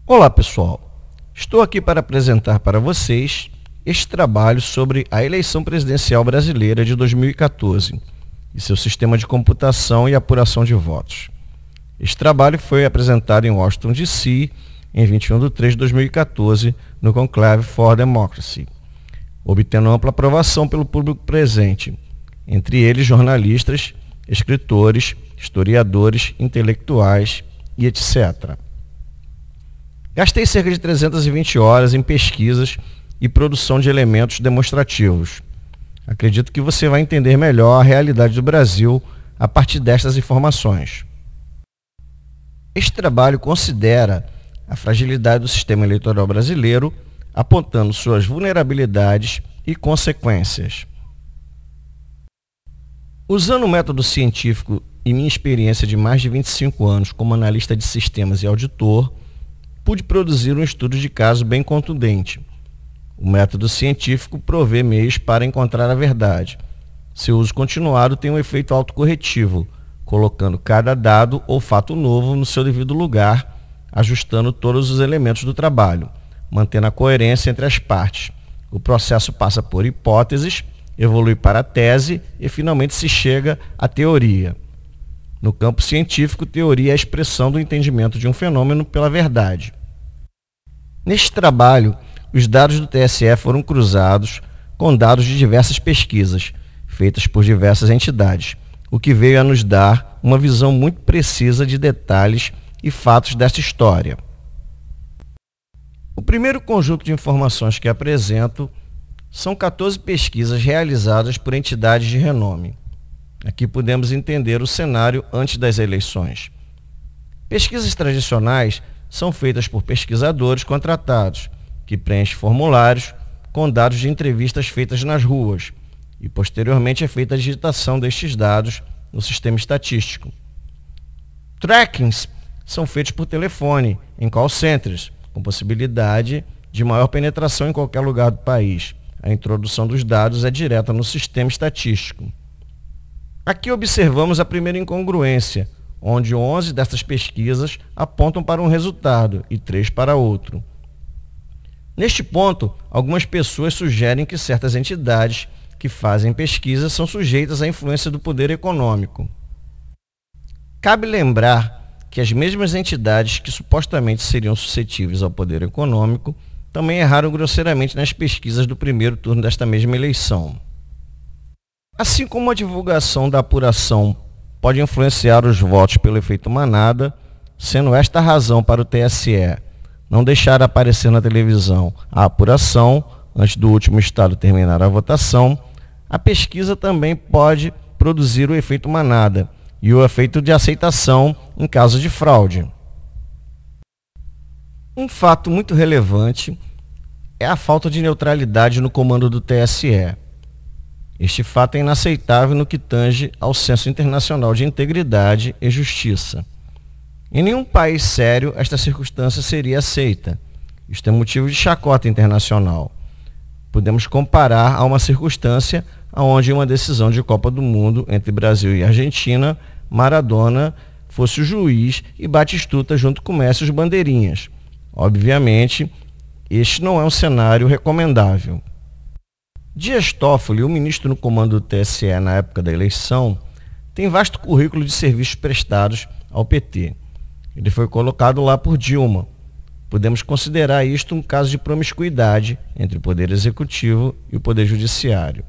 Olá pessoal, estou aqui para apresentar para vocês este trabalho sobre a eleição presidencial brasileira de 2014 e seu sistema de computação e apuração de votos. Este trabalho foi apresentado em Washington, D.C., em 21 de 3 de 2014, no Conclave for Democracy, obtendo ampla aprovação pelo público presente, entre eles jornalistas, escritores, historiadores, intelectuais e etc. Gastei cerca de 320 horas em pesquisas e produção de elementos demonstrativos. Acredito que você vai entender melhor a realidade do Brasil a partir destas informações. Este trabalho considera a fragilidade do sistema eleitoral brasileiro, apontando suas vulnerabilidades e consequências. Usando o método científico e minha experiência de mais de 25 anos como analista de sistemas e auditor, pude produzir um estudo de caso bem contundente. O método científico provê meios para encontrar a verdade. Seu uso continuado tem um efeito autocorretivo, colocando cada dado ou fato novo no seu devido lugar, ajustando todos os elementos do trabalho, mantendo a coerência entre as partes. O processo passa por hipóteses, evolui para a tese e finalmente se chega à teoria. No campo científico, teoria é a expressão do entendimento de um fenômeno pela verdade. Neste trabalho, os dados do TSE foram cruzados com dados de diversas pesquisas, feitas por diversas entidades, o que veio a nos dar uma visão muito precisa de detalhes e fatos desta história. O primeiro conjunto de informações que apresento são 14 pesquisas realizadas por entidades de renome. Aqui podemos entender o cenário antes das eleições. Pesquisas tradicionais são feitas por pesquisadores contratados, que preenchem formulários com dados de entrevistas feitas nas ruas, e posteriormente é feita a digitação destes dados no sistema estatístico. Trackings são feitos por telefone, em call centers, com possibilidade de maior penetração em qualquer lugar do país. A introdução dos dados é direta no sistema estatístico. Aqui observamos a primeira incongruência, onde 11 dessas pesquisas apontam para um resultado e 3 para outro. Neste ponto, algumas pessoas sugerem que certas entidades que fazem pesquisas são sujeitas à influência do poder econômico. Cabe lembrar que as mesmas entidades que supostamente seriam suscetíveis ao poder econômico também erraram grosseiramente nas pesquisas do primeiro turno desta mesma eleição. Assim como a divulgação da apuração pode influenciar os votos pelo efeito manada, sendo esta a razão para o TSE não deixar aparecer na televisão a apuração antes do último estado terminar a votação, a pesquisa também pode produzir o efeito manada e o efeito de aceitação em caso de fraude. Um fato muito relevante é a falta de neutralidade no comando do TSE. Este fato é inaceitável no que tange ao senso internacional de integridade e justiça. Em nenhum país sério esta circunstância seria aceita. Isto é motivo de chacota internacional. Podemos comparar a uma circunstância onde, em uma decisão de Copa do Mundo entre Brasil e Argentina, Maradona fosse o juiz e Batistuta junto com Messi os bandeirinhas. Obviamente, este não é um cenário recomendável. Dias Toffoli, o ministro no comando do TSE na época da eleição, tem vasto currículo de serviços prestados ao PT. Ele foi colocado lá por Dilma. Podemos considerar isto um caso de promiscuidade entre o Poder Executivo e o Poder Judiciário.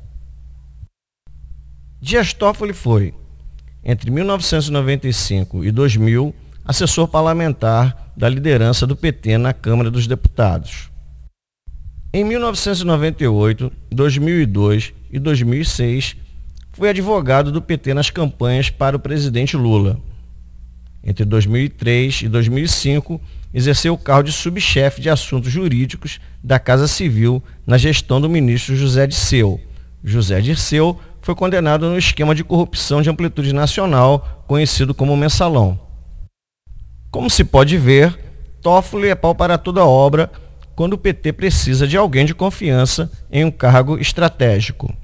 Dias Toffoli foi, entre 1995 e 2000, assessor parlamentar da liderança do PT na Câmara dos Deputados. Em 1998, 2002 e 2006, foi advogado do PT nas campanhas para o presidente Lula. Entre 2003 e 2005, exerceu o cargo de subchefe de assuntos jurídicos da Casa Civil na gestão do ministro José Dirceu. José Dirceu foi condenado no esquema de corrupção de amplitude nacional, conhecido como Mensalão. Como se pode ver, Toffoli é pau para toda obra quando o PT precisa de alguém de confiança em um cargo estratégico.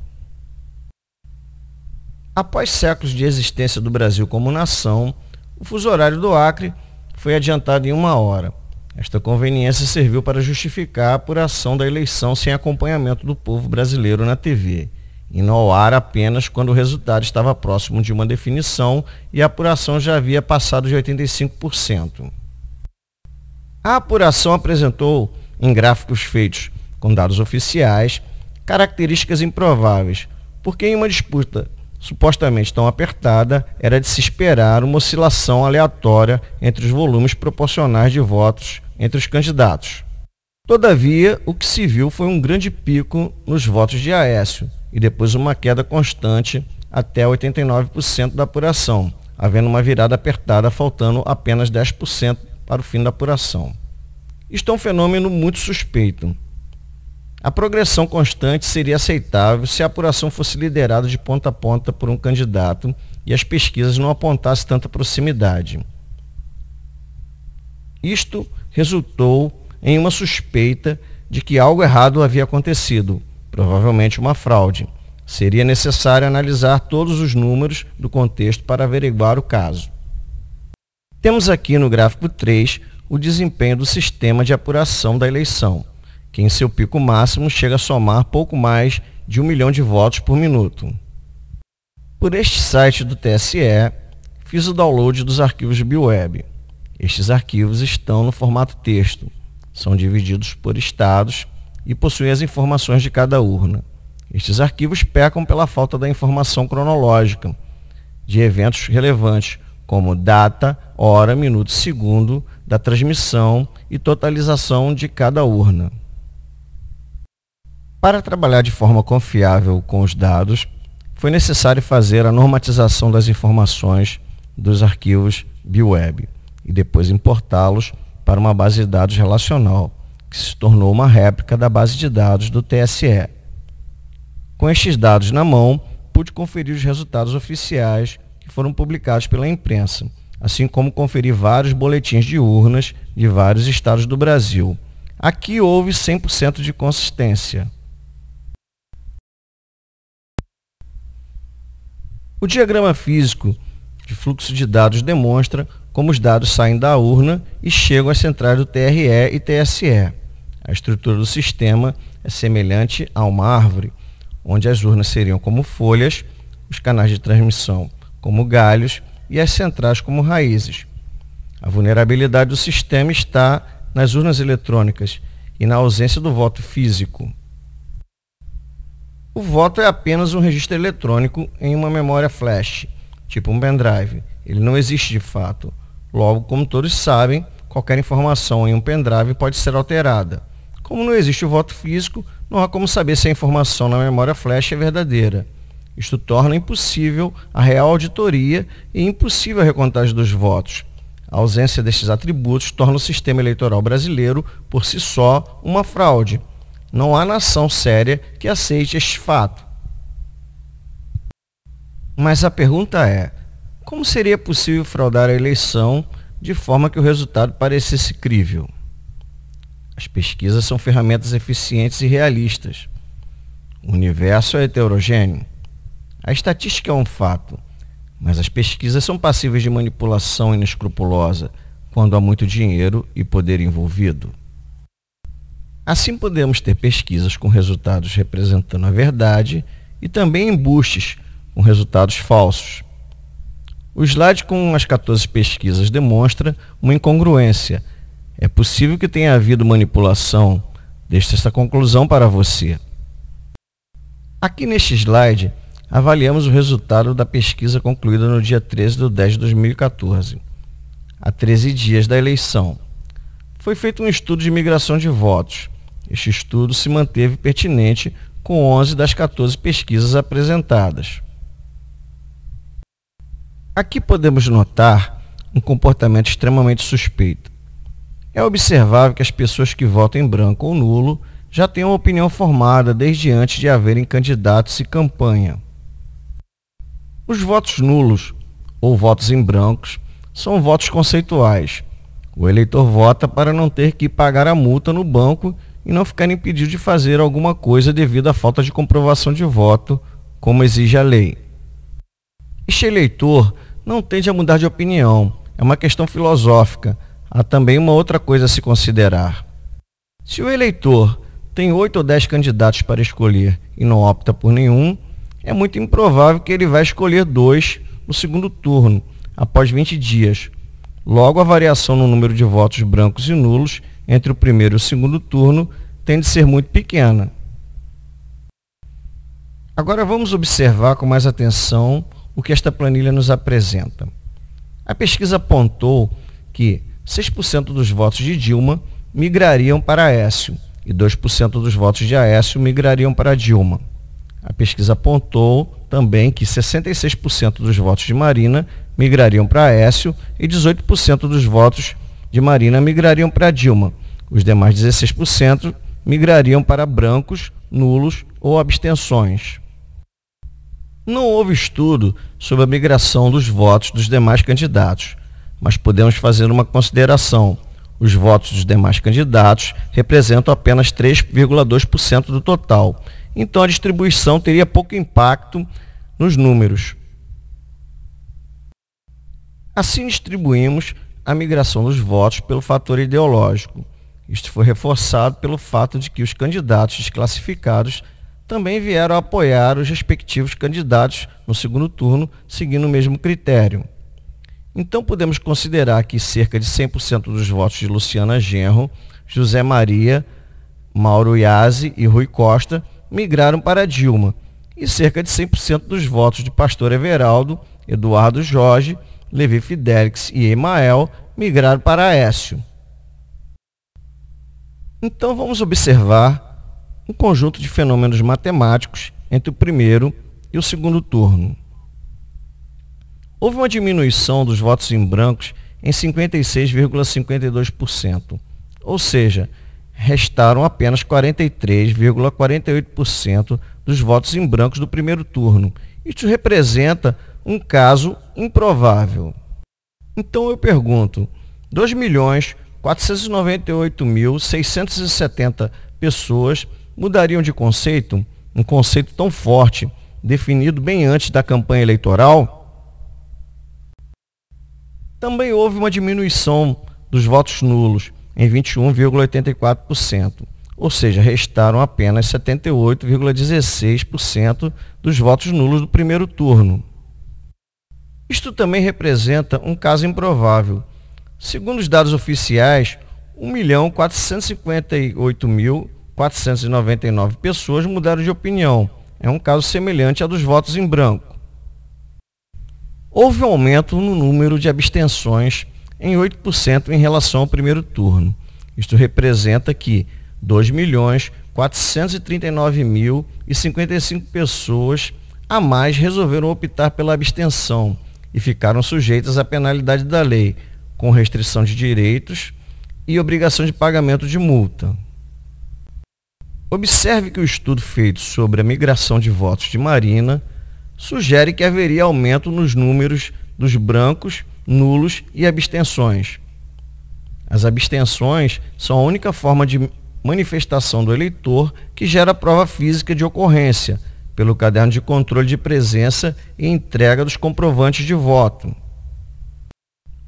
Após séculos de existência do Brasil como nação, o fuso horário do Acre foi adiantado em 1 hora. Esta conveniência serviu para justificar a apuração da eleição sem acompanhamento do povo brasileiro na TV, e no ar apenas quando o resultado estava próximo de uma definição e a apuração já havia passado de 85%. A apuração apresentou, em gráficos feitos com dados oficiais, características improváveis, porque em uma disputa supostamente tão apertada, era de se esperar uma oscilação aleatória entre os volumes proporcionais de votos entre os candidatos. Todavia, o que se viu foi um grande pico nos votos de Aécio e depois uma queda constante até 89% da apuração, havendo uma virada apertada, faltando apenas 10% para o fim da apuração. Isto é um fenômeno muito suspeito. A progressão constante seria aceitável se a apuração fosse liderada de ponta a ponta por um candidato e as pesquisas não apontassem tanta proximidade. Isto resultou em uma suspeita de que algo errado havia acontecido, provavelmente uma fraude. Seria necessário analisar todos os números do contexto para averiguar o caso. Temos aqui no gráfico 3 o desempenho do sistema de apuração da eleição, que em seu pico máximo chega a somar pouco mais de 1 milhão de votos por minuto. Por este site do TSE, fiz o download dos arquivos BioWeb. Estes arquivos estão no formato texto, são divididos por estados e possuem as informações de cada urna. Estes arquivos pecam pela falta da informação cronológica de eventos relevantes, como data, hora, minuto e segundo da transmissão e totalização de cada urna. Para trabalhar de forma confiável com os dados, foi necessário fazer a normatização das informações dos arquivos BioWeb e depois importá-los para uma base de dados relacional, que se tornou uma réplica da base de dados do TSE. Com estes dados na mão, pude conferir os resultados oficiais que foram publicados pela imprensa, assim como conferir vários boletins de urnas de vários estados do Brasil. Aqui houve 100% de consistência. O diagrama físico de fluxo de dados demonstra como os dados saem da urna e chegam às centrais do TRE e TSE. A estrutura do sistema é semelhante a uma árvore, onde as urnas seriam como folhas, os canais de transmissão como galhos e as centrais como raízes. A vulnerabilidade do sistema está nas urnas eletrônicas e na ausência do voto físico. O voto é apenas um registro eletrônico em uma memória flash, tipo um pendrive. Ele não existe de fato. Logo, como todos sabem, qualquer informação em um pendrive pode ser alterada. Como não existe o voto físico, não há como saber se a informação na memória flash é verdadeira. Isto torna impossível a real auditoria e impossível a recontagem dos votos. A ausência destes atributos torna o sistema eleitoral brasileiro, por si só, uma fraude. Não há nação séria que aceite este fato. Mas a pergunta é: como seria possível fraudar a eleição de forma que o resultado parecesse crível? As pesquisas são ferramentas eficientes e realistas. O universo é heterogêneo. A estatística é um fato, mas as pesquisas são passíveis de manipulação inescrupulosa quando há muito dinheiro e poder envolvido. Assim podemos ter pesquisas com resultados representando a verdade e também embustes com resultados falsos. O slide com as 14 pesquisas demonstra uma incongruência. É possível que tenha havido manipulação. Deixo essa conclusão para você. Aqui neste slide, avaliamos o resultado da pesquisa concluída no dia 13/10/2014, há 13 dias da eleição. Foi feito um estudo de migração de votos. Este estudo se manteve pertinente com 11 das 14 pesquisas apresentadas. Aqui podemos notar um comportamento extremamente suspeito. É observável que as pessoas que votam em branco ou nulo já têm uma opinião formada desde antes de haverem candidatos e campanha. Os votos nulos ou votos em brancos são votos conceituais. O eleitor vota para não ter que pagar a multa no banco e não ficar impedido de fazer alguma coisa devido à falta de comprovação de voto, como exige a lei. Este eleitor não tende a mudar de opinião, é uma questão filosófica. há também uma outra coisa a se considerar. Se o eleitor tem 8 ou 10 candidatos para escolher e não opta por nenhum, é muito improvável que ele vai escolher 2 no segundo turno, após 20 dias. Logo, a variação no número de votos brancos e nulos entre o primeiro e o segundo turno tende a ser muito pequena. Agora vamos observar com mais atenção o que esta planilha nos apresenta. A pesquisa apontou que 6% dos votos de Dilma migrariam para Aécio e 2% dos votos de Aécio migrariam para Dilma. A pesquisa apontou também que 66% dos votos de Marina migrariam para Aécio e 18% dos votos de Marina migrariam para Dilma. Os demais 16% migrariam para brancos, nulos ou abstenções. Não houve estudo sobre a migração dos votos dos demais candidatos, mas podemos fazer uma consideração. Os votos dos demais candidatos representam apenas 3,2% do total, então a distribuição teria pouco impacto nos números. Assim distribuímos a migração dos votos pelo fator ideológico. Isto foi reforçado pelo fato de que os candidatos desclassificados também vieram a apoiar os respectivos candidatos no segundo turno, seguindo o mesmo critério. Então podemos considerar que cerca de 100% dos votos de Luciana Genro, José Maria, Mauro Iazzi e Rui Costa migraram para Dilma, e cerca de 100% dos votos de Pastor Everaldo, Eduardo Jorge, Levi Fidelix e Emael migraram para Aécio. Então vamos observar um conjunto de fenômenos matemáticos entre o primeiro e o segundo turno. Houve uma diminuição dos votos em brancos em 56,52%, ou seja, restaram apenas 43,48% dos votos em brancos do primeiro turno. Isso representa um caso improvável. Então eu pergunto, 2.498.670 pessoas mudariam de conceito, um conceito tão forte, definido bem antes da campanha eleitoral? Também houve uma diminuição dos votos nulos em 21,84%, ou seja, restaram apenas 78,16% dos votos nulos do primeiro turno. Isto também representa um caso improvável. Segundo os dados oficiais, 1.458.499 pessoas mudaram de opinião. É um caso semelhante ao dos votos em branco. Houve um aumento no número de abstenções em 8% em relação ao primeiro turno. Isto representa que 2.439.055 pessoas a mais resolveram optar pela abstenção e ficaram sujeitas à penalidade da lei, com restrição de direitos e obrigação de pagamento de multa. Observe que o estudo feito sobre a migração de votos de Marina sugere que haveria aumento nos números dos brancos, nulos e abstenções. As abstenções são a única forma de manifestação do eleitor que gera prova física de ocorrência, pelo caderno de controle de presença e entrega dos comprovantes de voto.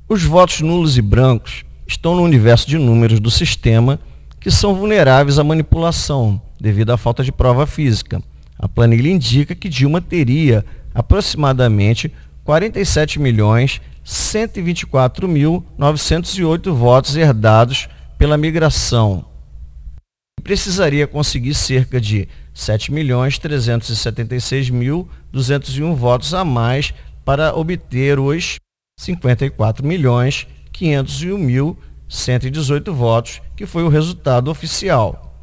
Os votos nulos e brancos estão no universo de números do sistema que são vulneráveis à manipulação devido à falta de prova física. A planilha indica que Dilma teria aproximadamente 47.124.908 votos herdados pela migração. Precisaria conseguir cerca de 7.376.201 votos a mais para obter os 54.501.118 votos, que foi o resultado oficial.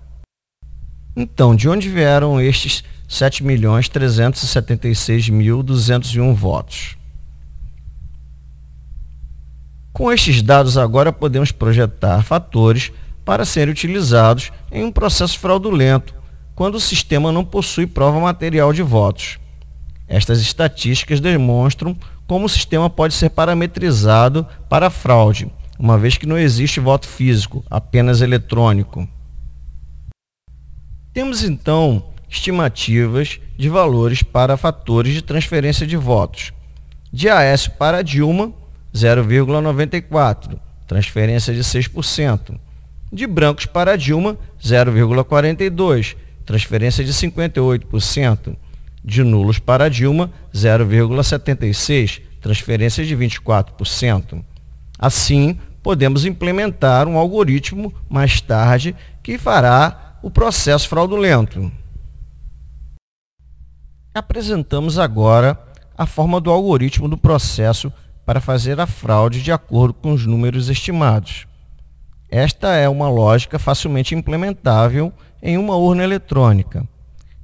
Então, de onde vieram estes 7.376.201 votos? Com estes dados, agora podemos projetar fatores para serem utilizados em um processo fraudulento, quando o sistema não possui prova material de votos. Estas estatísticas demonstram como o sistema pode ser parametrizado para fraude, uma vez que não existe voto físico, apenas eletrônico. Temos então estimativas de valores para fatores de transferência de votos. De Aécio para Dilma, 0,94, transferência de 6%. De brancos para Dilma, 0,42%, transferência de 58%. De nulos para Dilma, 0,76%, transferência de 24%. Assim, podemos implementar um algoritmo mais tarde que fará o processo fraudulento. Apresentamos agora a forma do algoritmo do processo para fazer a fraude de acordo com os números estimados. Esta é uma lógica facilmente implementável em uma urna eletrônica.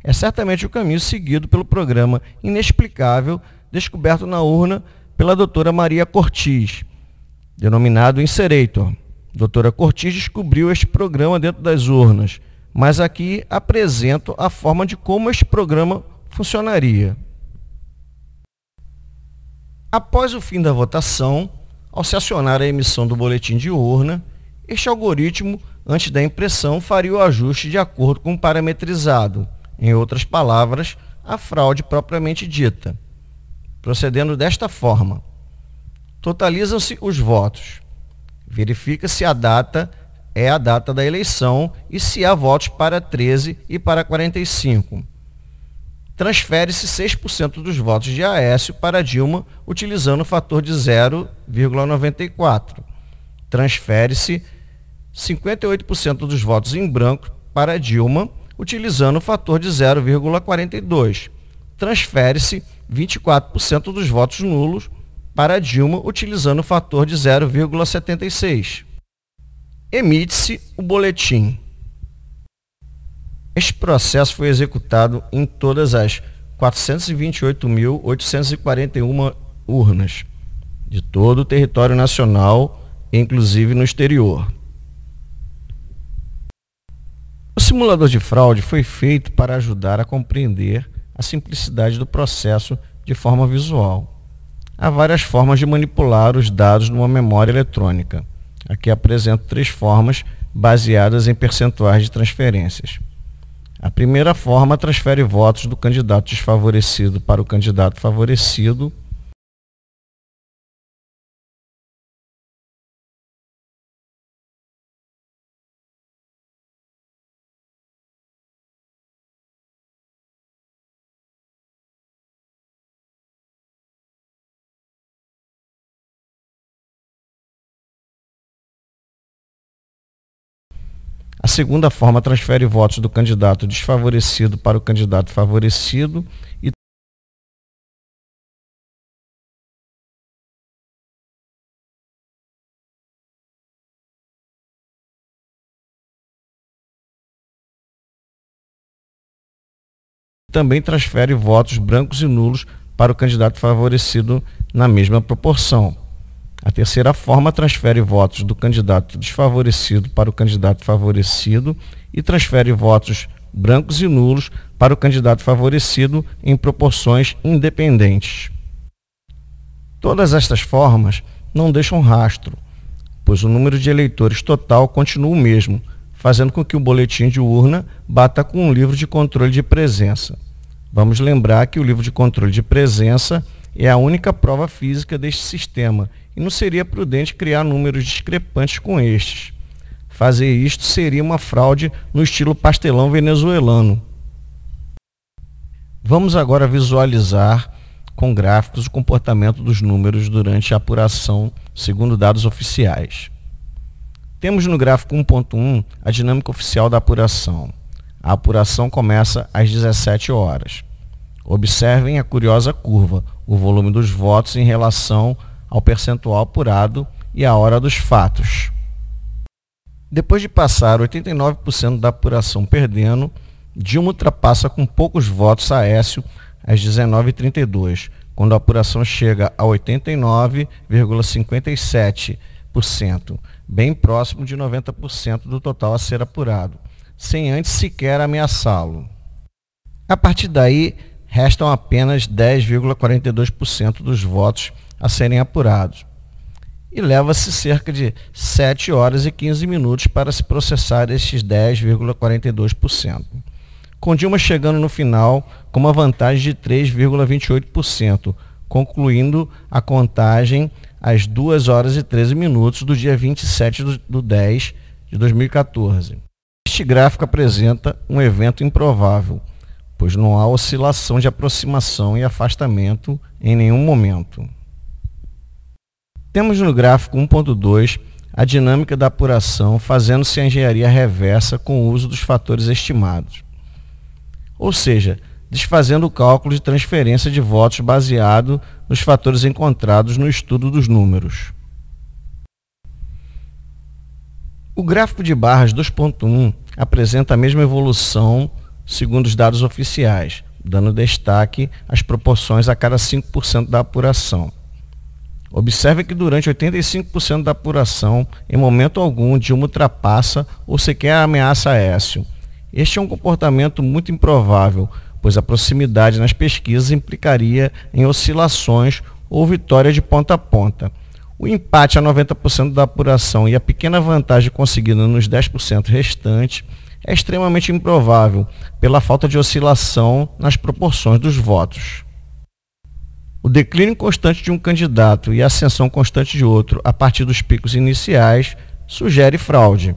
É certamente o caminho seguido pelo programa inexplicável descoberto na urna pela doutora Maria Cortiz, denominado Inserator. Doutora Cortiz descobriu este programa dentro das urnas, mas aqui apresento a forma de como este programa funcionaria. Após o fim da votação, ao se acionar a emissão do boletim de urna, este algoritmo, antes da impressão, faria o ajuste de acordo com o parametrizado, em outras palavras, a fraude propriamente dita. Procedendo desta forma: totalizam-se os votos, verifica se a data é a data da eleição e se há votos para 13 e para 45. Transfere-se 6% dos votos de Aécio para Dilma utilizando o fator de 0,94. Transfere-se 58% dos votos em branco para Dilma utilizando o fator de 0,42. Transfere-se 24% dos votos nulos para Dilma utilizando o fator de 0,76. Emite-se o boletim. Este processo foi executado em todas as 428.841 urnas de todo o território nacional, inclusive no exterior. O simulador de fraude foi feito para ajudar a compreender a simplicidade do processo de forma visual. Há várias formas de manipular os dados numa memória eletrônica. Aqui apresento 3 formas baseadas em percentuais de transferências. A primeira forma transfere votos do candidato desfavorecido para o candidato favorecido. A segunda forma transfere votos do candidato desfavorecido para o candidato favorecido e também transfere votos brancos e nulos para o candidato favorecido na mesma proporção. A terceira forma transfere votos do candidato desfavorecido para o candidato favorecido e transfere votos brancos e nulos para o candidato favorecido em proporções independentes. Todas estas formas não deixam rastro, pois o número de eleitores total continua o mesmo, fazendo com que o boletim de urna bata com um livro de controle de presença. Vamos lembrar que o livro de controle de presença é a única prova física deste sistema e não seria prudente criar números discrepantes com estes. Fazer isto seria uma fraude no estilo pastelão venezuelano. Vamos agora visualizar com gráficos o comportamento dos números durante a apuração segundo dados oficiais. Temos no gráfico 1.1 a dinâmica oficial da apuração. A apuração começa às 17 horas. Observem a curiosa curva, o volume dos votos em relação ao percentual apurado e a hora dos fatos. Depois de passar 89% da apuração perdendo, Dilma ultrapassa com poucos votos Aécio às 19h32, quando a apuração chega a 89,57%, bem próximo de 90% do total a ser apurado, sem antes sequer ameaçá-lo. A partir daí, restam apenas 10,42% dos votos a serem apurados. E leva-se cerca de 7 horas e 15 minutos para se processar estes 10,42%. Com Dilma chegando no final com uma vantagem de 3,28%, concluindo a contagem às 2h13 do dia 27/10 de 2014. Este gráfico apresenta um evento improvável, pois não há oscilação de aproximação e afastamento em nenhum momento. Temos no gráfico 1.2 a dinâmica da apuração fazendo-se a engenharia reversa com o uso dos fatores estimados, ou seja, desfazendo o cálculo de transferência de votos baseado nos fatores encontrados no estudo dos números. O gráfico de barras 2.1 apresenta a mesma evolução segundo os dados oficiais, dando destaque às proporções a cada 5% da apuração. Observe que durante 85% da apuração, em momento algum, Dilma ultrapassa ou sequer ameaça Aécio. Este é um comportamento muito improvável, pois a proximidade nas pesquisas implicaria em oscilações ou vitória de ponta a ponta. O empate a 90% da apuração e a pequena vantagem conseguida nos 10% restantes é extremamente improvável, pela falta de oscilação nas proporções dos votos. O declínio constante de um candidato e a ascensão constante de outro a partir dos picos iniciais sugere fraude.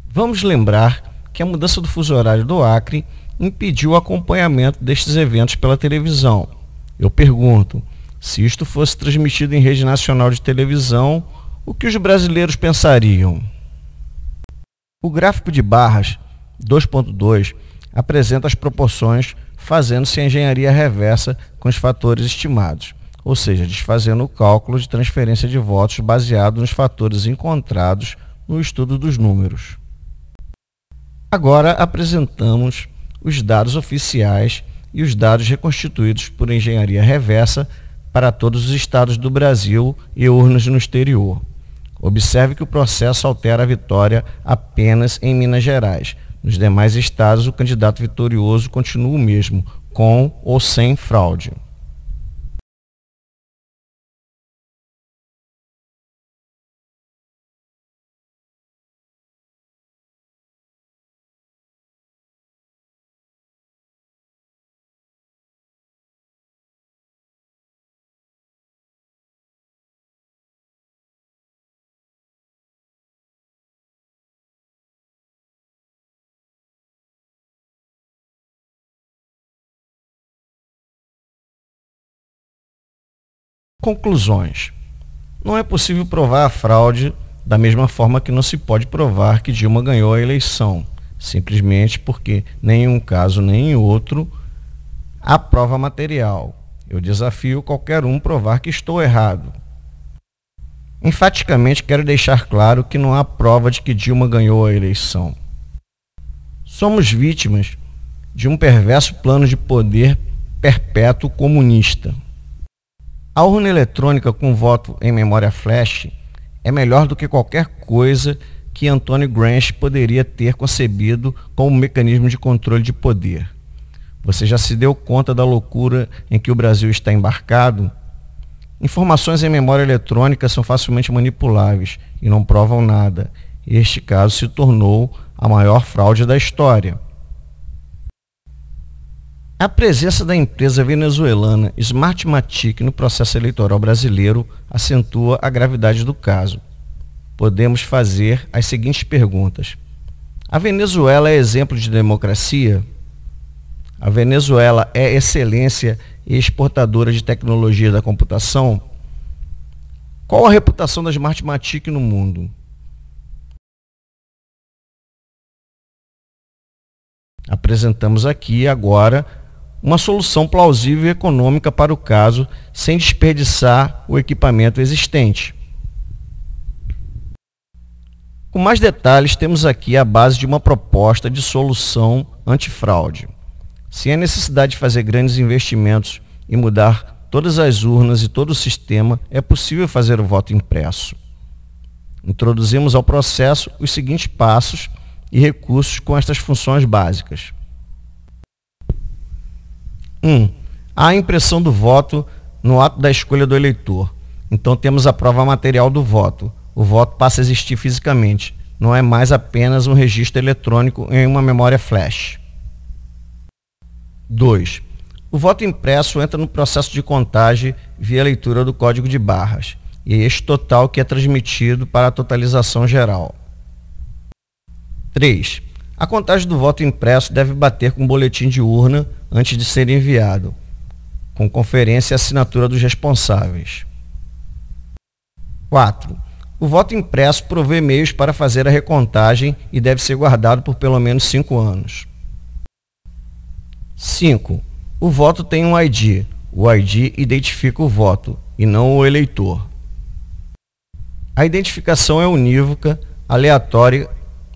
Vamos lembrar que a mudança do fuso horário do Acre impediu o acompanhamento destes eventos pela televisão. Eu pergunto, se isto fosse transmitido em rede nacional de televisão, o que os brasileiros pensariam? O gráfico de barras 2.2 apresenta as proporções fazendo-se a engenharia reversa com os fatores estimados, ou seja, desfazendo o cálculo de transferência de votos baseado nos fatores encontrados no estudo dos números. Agora apresentamos os dados oficiais e os dados reconstituídos por engenharia reversa para todos os estados do Brasil e urnas no exterior. Observe que o processo altera a vitória apenas em Minas Gerais. Nos demais estados, o candidato vitorioso continua o mesmo, com ou sem fraude. Conclusões. Não é possível provar a fraude da mesma forma que não se pode provar que Dilma ganhou a eleição, simplesmente porque nem em um caso nem em outro há prova material. Eu desafio qualquer um provar que estou errado. Enfaticamente quero deixar claro que não há prova de que Dilma ganhou a eleição. Somos vítimas de um perverso plano de poder perpétuo comunista. A urna eletrônica com voto em memória flash é melhor do que qualquer coisa que Antônio Gramsci poderia ter concebido como mecanismo de controle de poder. Você já se deu conta da loucura em que o Brasil está embarcado? Informações em memória eletrônica são facilmente manipuláveis e não provam nada. Este caso se tornou a maior fraude da história. A presença da empresa venezuelana Smartmatic no processo eleitoral brasileiro acentua a gravidade do caso. Podemos fazer as seguintes perguntas. A Venezuela é exemplo de democracia? A Venezuela é excelência e exportadora de tecnologia da computação? Qual a reputação da Smartmatic no mundo? Apresentamos aqui agora uma solução plausível e econômica para o caso, sem desperdiçar o equipamento existente. Com mais detalhes, temos aqui a base de uma proposta de solução antifraude. Sem a necessidade de fazer grandes investimentos e mudar todas as urnas e todo o sistema, é possível fazer o voto impresso. Introduzimos ao processo os seguintes passos e recursos com estas funções básicas. 1. Há a impressão do voto no ato da escolha do eleitor. Então temos a prova material do voto. O voto passa a existir fisicamente. Não é mais apenas um registro eletrônico em uma memória flash. 2. O voto impresso entra no processo de contagem via leitura do código de barras, e é este total que é transmitido para a totalização geral. 3. A contagem do voto impresso deve bater com o boletim de urna antes de ser enviado, com conferência e assinatura dos responsáveis. 4. O voto impresso provê meios para fazer a recontagem e deve ser guardado por pelo menos 5 anos. 5. O voto tem um ID. O ID identifica o voto e não o eleitor. A identificação é unívoca, aleatória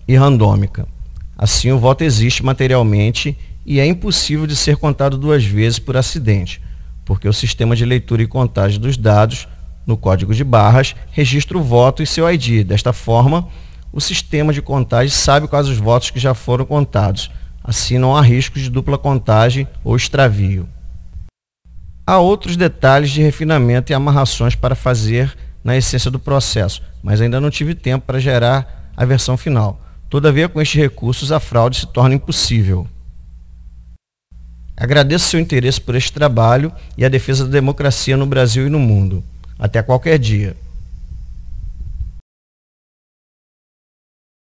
e randômica. Assim, o voto existe materialmente e é impossível de ser contado 2 vezes por acidente, porque o sistema de leitura e contagem dos dados, no código de barras, registra o voto e seu ID. Desta forma, o sistema de contagem sabe quais os votos que já foram contados. Assim, não há risco de dupla contagem ou extravio. Há outros detalhes de refinamento e amarrações para fazer na essência do processo, mas ainda não tive tempo para gerar a versão final. Todavia, com estes recursos, a fraude se torna impossível. Agradeço seu interesse por este trabalho e a defesa da democracia no Brasil e no mundo. Até qualquer dia.